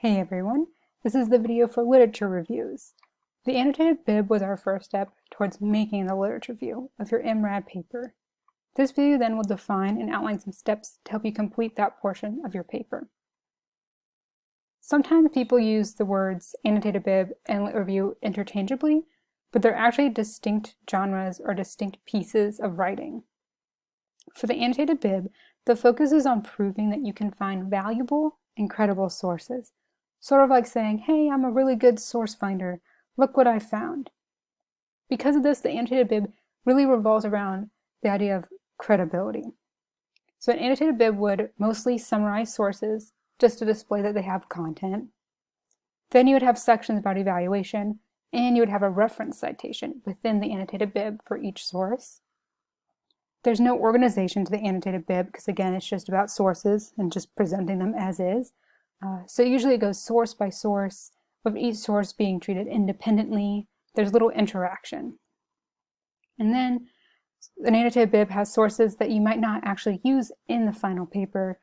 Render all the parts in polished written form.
Hey everyone, this is the video for literature reviews. The annotated bib was our first step towards making the literature review of your MRAD paper. This video then will define and outline some steps to help you complete that portion of your paper. Sometimes people use the words annotated bib and lit review interchangeably, but they're actually distinct genres or distinct pieces of writing. For the annotated bib, the focus is on proving that you can find valuable and credible sources. Sort of like saying, hey, I'm a really good source finder. Look what I found. Because of this, the annotated bib really revolves around the idea of credibility. So an annotated bib would mostly summarize sources just to display that they have content. Then you would have sections about evaluation, and you would have a reference citation within the annotated bib for each source. There's no organization to the annotated bib because, again, it's just about sources and just presenting them as is. So usually it goes source by source, with each source being treated independently. There's little interaction. And then an annotated bib has sources that you might not actually use in the final paper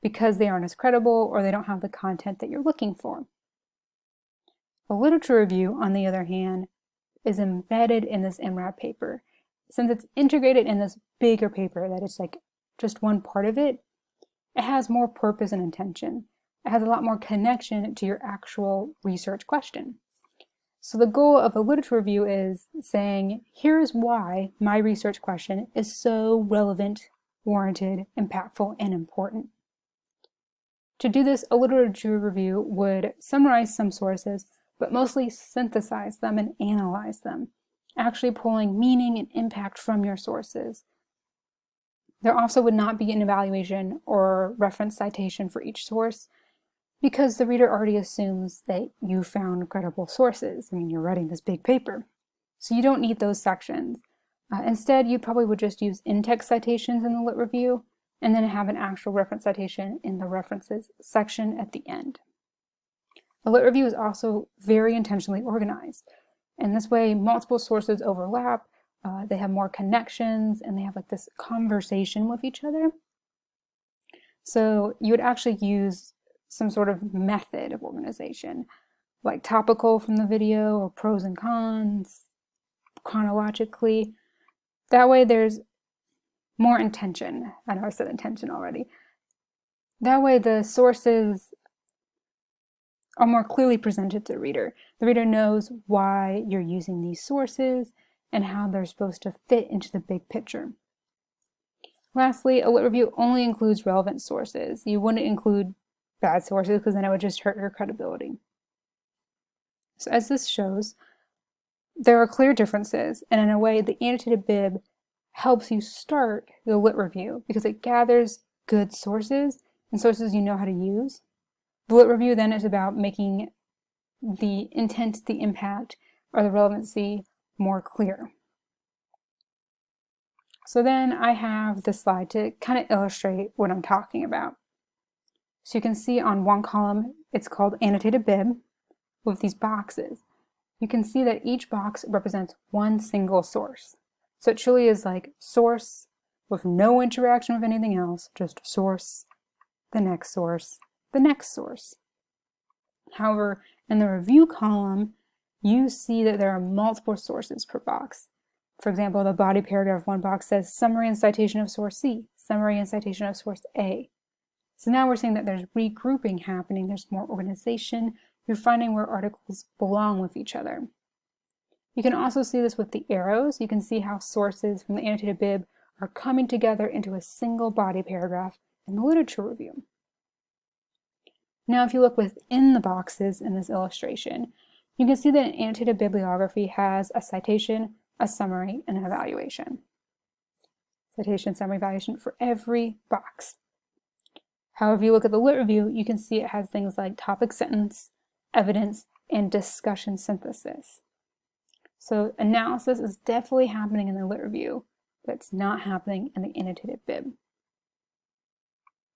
because they aren't as credible or they don't have the content that you're looking for. A literature review, on the other hand, is embedded in this MRAD paper. Since it's integrated in this bigger paper, that it's like just one part of it, it has more purpose and intention. It has a lot more connection to your actual research question. So the goal of a literature review is saying, here's why my research question is so relevant, warranted, impactful, and important. To do this, a literature review would summarize some sources, but mostly synthesize them and analyze them, actually pulling meaning and impact from your sources. There also would not be an evaluation or reference citation for each source because the reader already assumes that you found credible sources. I mean, you're writing this big paper. So you don't need those sections. Instead, you probably would just use in-text citations in the lit review and then have an actual reference citation in the references section at the end. A lit review is also very intentionally organized. And this way, multiple sources overlap, they have more connections, and they have like this conversation with each other. So you would actually use some sort of method of organization, like topical from the video or pros and cons, chronologically. That way there's more intention. I know I said intention already. That way the sources are more clearly presented to the reader. The reader knows why you're using these sources and how they're supposed to fit into the big picture. Lastly, a lit review only includes relevant sources. You wouldn't include bad sources because then it would just hurt your credibility. So as this shows, there are clear differences, and in a way, the annotated bib helps you start the lit review because it gathers good sources and sources you know how to use. The lit review then is about making the intent, the impact, or the relevancy more clear. So then I have this slide to kind of illustrate what I'm talking about. So you can see on one column, it's called annotated bib with these boxes. You can see that each box represents one single source. So it truly is like source with no interaction with anything else, just source, the next source, the next source. However, in the review column, you see that there are multiple sources per box. For example, the body paragraph of one box says summary and citation of source C, summary and citation of source A. So now we're seeing that there's regrouping happening, there's more organization, you're finding where articles belong with each other. You can also see this with the arrows. You can see how sources from the annotated bib are coming together into a single body paragraph in the literature review. Now if you look within the boxes in this illustration, you can see that an annotated bibliography has a citation, a summary, and an evaluation. Citation, summary, evaluation for every box. However, if you look at the lit review, you can see it has things like topic sentence, evidence, and discussion synthesis. So analysis is definitely happening in the lit review, but it's not happening in the annotated bib.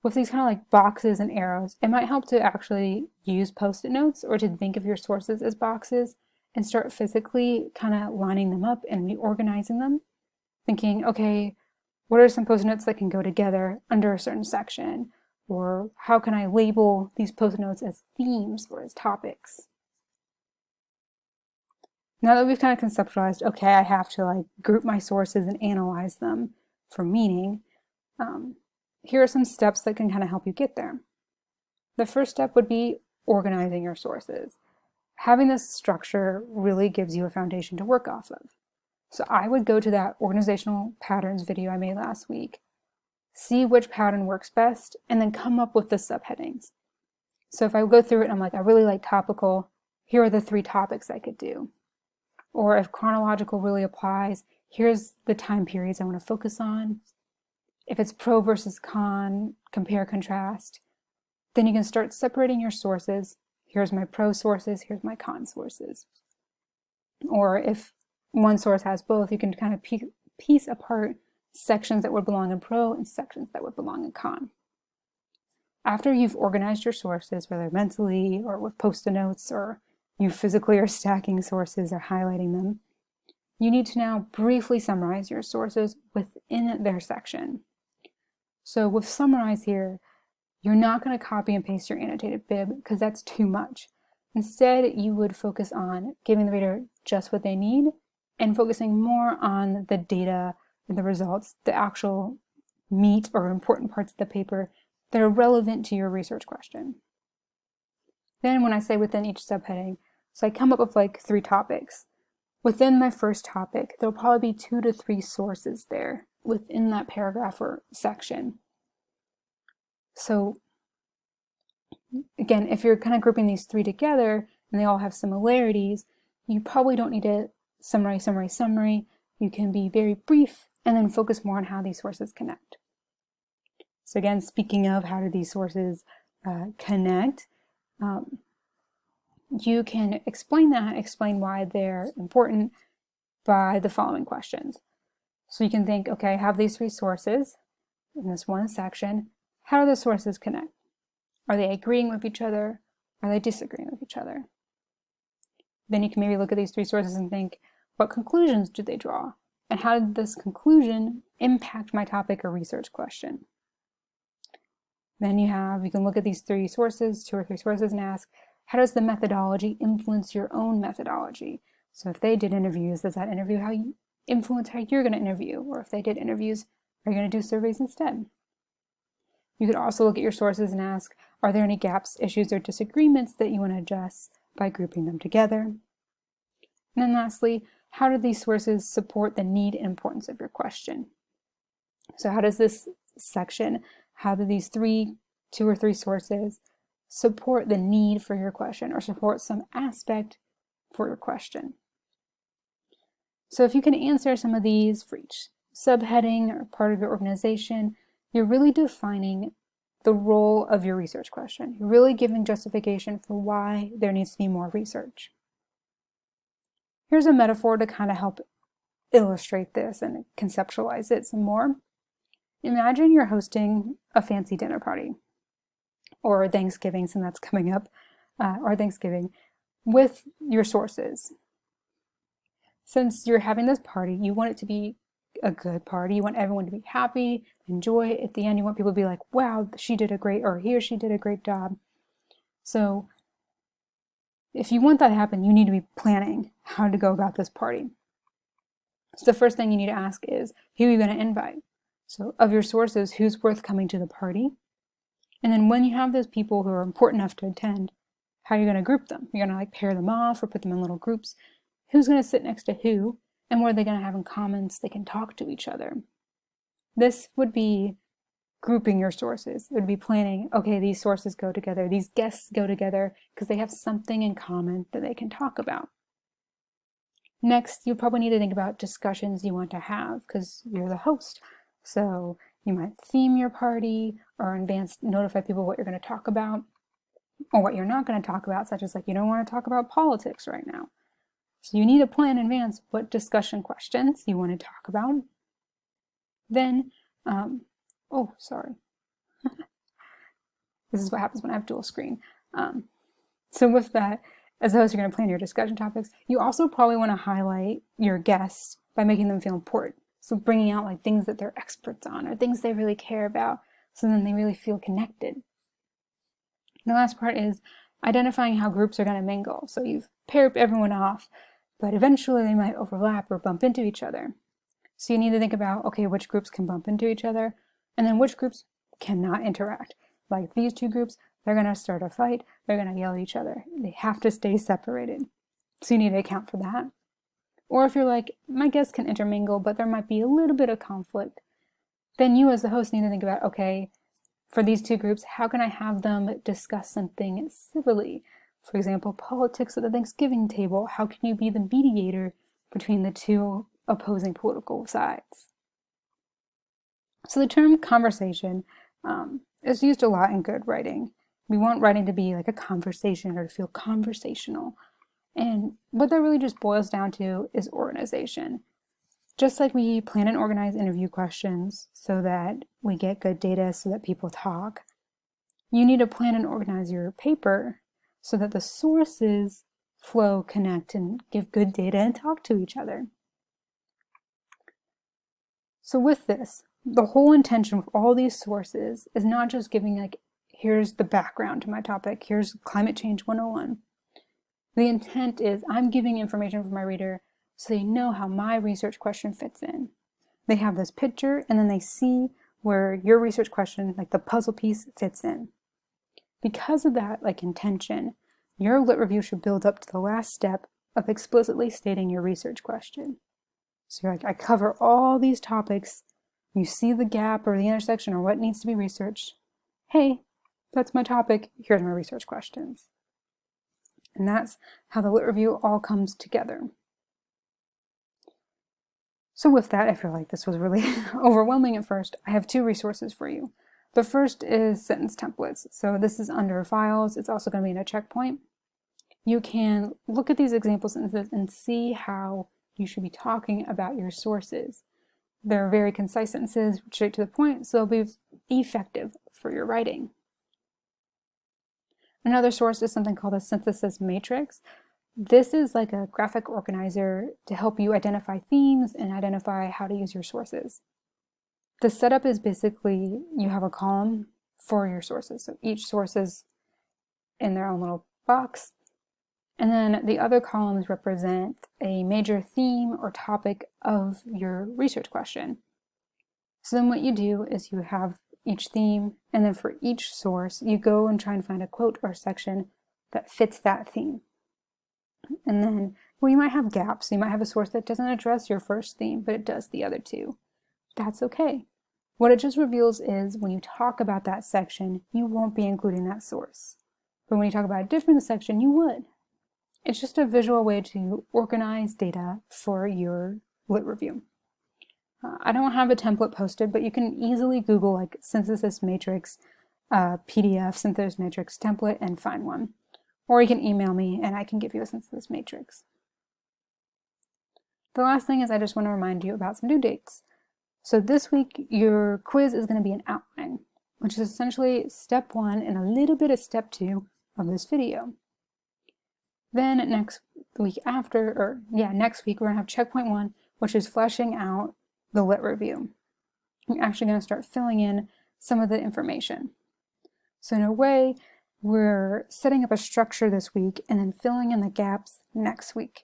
With these kind of like boxes and arrows, it might help to actually use post-it notes or to think of your sources as boxes and start physically kind of lining them up and reorganizing them. Thinking, okay, what are some post-it notes that can go together under a certain section? Or how can I label these post notes as themes or as topics? Now that we've kind of conceptualized, okay, I have to like group my sources and analyze them for meaning, here are some steps that can kind of help you get there. The first step would be organizing your sources. Having this structure really gives you a foundation to work off of. So I would go to that organizational patterns video I made last week, see which pattern works best, and then come up with the subheadings. So if I go through it and I'm like, I really like topical, here are the 3 topics I could do. Or if chronological really applies, here's the time periods I want to focus on. If it's pro versus con, compare, contrast, then you can start separating your sources. Here's my pro sources, here's my con sources. Or if one source has both, you can kind of piece apart sections that would belong in pro and sections that would belong in con. After you've organized your sources, whether mentally or with post-it notes, or you physically are stacking sources or highlighting them, you need to now briefly summarize your sources within their section. So with summarize here, you're not going to copy and paste your annotated bib because that's too much. Instead, you would focus on giving the reader just what they need and focusing more on the data and the results, the actual meat or important parts of the paper that are relevant to your research question. Then when I say within each subheading, so I come up with like 3 topics. Within my first topic, there'll probably be 2 to 3 sources there within that paragraph or section. So again, if you're kind of grouping these 3 together and they all have similarities, you probably don't need to summary. You can be very brief and then focus more on how these sources connect. So again, speaking of how do these sources connect, you can explain why they're important by the following questions. So you can think, okay, I have these 3 sources in this one section. How do the sources connect? Are they agreeing with each other? Are they disagreeing with each other? Then you can maybe look at these 3 sources and think, what conclusions do they draw? And how did this conclusion impact my topic or research question? Then you can look at these 3 sources, 2 or 3 sources, and ask, how does the methodology influence your own methodology? So if they did interviews, does that interview influence how you're going to interview? Or if they did interviews, are you going to do surveys instead? You could also look at your sources and ask, are there any gaps, issues, or disagreements that you want to address by grouping them together? And then lastly, how do these sources support the need and importance of your question? So how does this section, how do these 2 or 3 sources support the need for your question or support some aspect for your question? So if you can answer some of these for each subheading or part of your organization, you're really defining the role of your research question. You're really giving justification for why there needs to be more research. Here's a metaphor to kind of help illustrate this and conceptualize it some more. Imagine you're hosting a fancy dinner party, or Thanksgiving, since that's coming up, or Thanksgiving, with your sources. Since you're having this party, you want it to be a good party. You want everyone to be happy, enjoy it. At the end, you want people to be like, wow, she did a great, or he or she did a great job. So if you want that to happen, you need to be planning how to go about this party. So the first thing you need to ask is, who are you going to invite? So of your sources, who's worth coming to the party? And then when you have those people who are important enough to attend, how are you going to group them? You're going to like pair them off or put them in little groups. Who's going to sit next to who? And what are they going to have in common so they can talk to each other? This would be grouping your sources. It would be planning, okay, these sources go together, these guests go together because they have something in common that they can talk about. Next, you probably need to think about discussions you want to have because you're the host. So you might theme your party or in advance notify people what you're going to talk about or what you're not going to talk about, such as like you don't want to talk about politics right now. So you need to plan in advance what discussion questions you want to talk about. Then, this is what happens when I have dual screen. So with that, as a host, you're going to plan your discussion topics. You also probably want to highlight your guests by making them feel important. So bringing out like things that they're experts on or things they really care about. so then they really feel connected. The last part is identifying how groups are going to mingle. So you've paired everyone off, but eventually they might overlap or bump into each other. So you need to think about, okay, which groups can bump into each other, and then which groups cannot interact. Like these two groups, they're going to start a fight, they're going to yell at each other. They have to stay separated. So you need to account for that. Or if you're like, my guests can intermingle, but there might be a little bit of conflict, then you as the host need to think about, okay, for these two groups, how can I have them discuss something civilly? For example, politics at the Thanksgiving table. How can you be the mediator between the two opposing political sides? So the term conversation is used a lot in good writing. We want writing to be like a conversation or to feel conversational. And what that really just boils down to is organization. Just like we plan and organize interview questions so that we get good data so that people talk, you need to plan and organize your paper so that the sources flow, connect, and give good data and talk to each other. So with this, the whole intention with all these sources is not just giving like, here's the background to my topic, here's Climate Change 101. The intent is I'm giving information for my reader so they know how my research question fits in. They have this picture and then they see where your research question, like the puzzle piece, fits in. Because of that like intention, your lit review should build up to the last step of explicitly stating your research question. So you're like, I cover all these topics. You see the gap or the intersection or what needs to be researched. Hey, that's my topic. Here's my research questions. And that's how the lit review all comes together. So with that, I feel like this was really overwhelming at first. I have two resources for you. The first is sentence templates. So this is under files. It's also going to be in a checkpoint. You can look at these example sentences and see how you should be talking about your sources. They're very concise sentences, straight to the point, so they'll be effective for your writing. Another source is something called a synthesis matrix. This is like a graphic organizer to help you identify themes and identify how to use your sources. The setup is basically you have a column for your sources. So each source is in their own little box. And then the other columns represent a major theme or topic of your research question. So then what you do is you have each theme, and then for each source, you go and try and find a quote or section that fits that theme. And then, well, you might have gaps. You might have a source that doesn't address your first theme, but it does the other two. That's okay. What it just reveals is when you talk about that section, you won't be including that source. But when you talk about a different section, you would. It's just a visual way to organize data for your lit review. I don't have a template posted, but you can easily Google like synthesis matrix PDF synthesis matrix template and find one. Or you can email me and I can give you a synthesis matrix. The last thing is I just want to remind you about some due dates. So this week your quiz is going to be an outline, which is essentially step 1 and a little bit of step 2 of this video. Then next week we're going to have checkpoint 1, which is fleshing out the lit review. I'm actually going to start filling in some of the information. So in a way, we're setting up a structure this week and then filling in the gaps next week.